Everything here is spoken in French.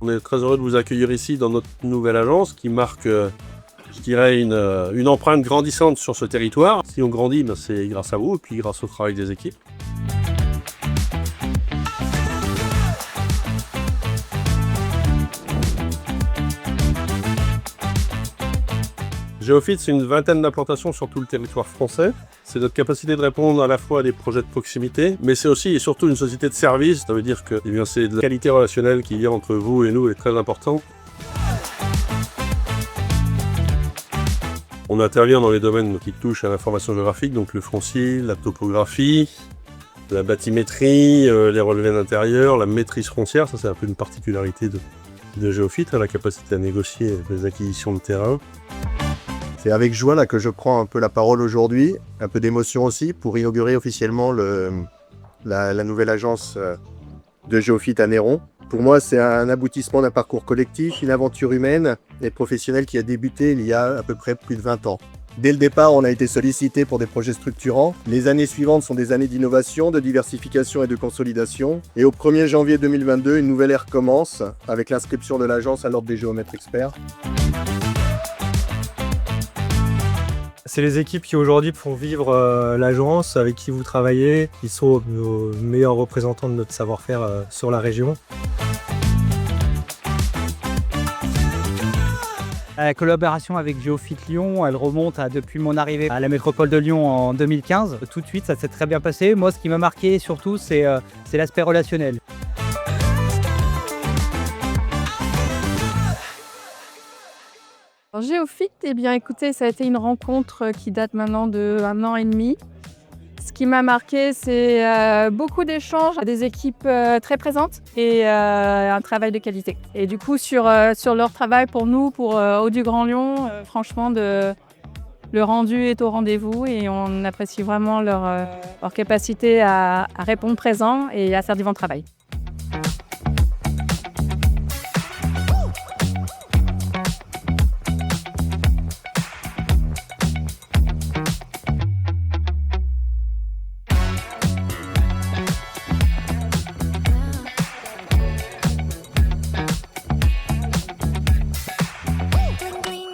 On est très heureux de vous accueillir ici dans notre nouvelle agence qui marque, je dirais, une empreinte grandissante sur ce territoire. Si on grandit, c'est grâce à vous et puis grâce au travail des équipes. Géofit, c'est une vingtaine d'implantations sur tout le territoire français. C'est notre capacité de répondre à la fois à des projets de proximité, mais c'est aussi et surtout une société de service. Ça veut dire que c'est de la qualité relationnelle qu'il y a entre vous et nous est très importante. On intervient dans les domaines qui touchent à l'information géographique, donc le foncier, la topographie, la bathymétrie, les relevés d'intérieur, la maîtrise foncière. Ça, c'est un peu une particularité de Géofit, la capacité à négocier les acquisitions de terrain. C'est avec joie là, que je prends un peu la parole aujourd'hui, un peu d'émotion aussi, pour inaugurer officiellement la nouvelle agence de Géofit à Néron. Pour moi, c'est un aboutissement d'un parcours collectif, une aventure humaine et professionnelle qui a débuté il y a à peu près plus de 20 ans. Dès le départ, on a été sollicité pour des projets structurants. Les années suivantes sont des années d'innovation, de diversification et de consolidation. Et au 1er janvier 2022, une nouvelle ère commence avec l'inscription de l'agence à l'ordre des géomètres experts. C'est les équipes qui aujourd'hui font vivre l'agence, avec qui vous travaillez, qui sont nos meilleurs représentants de notre savoir-faire sur la région. La collaboration avec Géofit Lyon, elle remonte depuis mon arrivée à la métropole de Lyon en 2015. Tout de suite, ça s'est très bien passé. Moi, ce qui m'a marqué surtout, c'est l'aspect relationnel. Géofit, eh bien écoutez, ça a été une rencontre qui date maintenant de 1 an et demi. Ce qui m'a marqué, c'est beaucoup d'échanges, des équipes très présentes et un travail de qualité. Et du coup, sur leur travail pour nous, pour Haut du Grand Lyon, franchement, le rendu est au rendez-vous et on apprécie vraiment leur capacité à répondre présent et à faire du bon travail.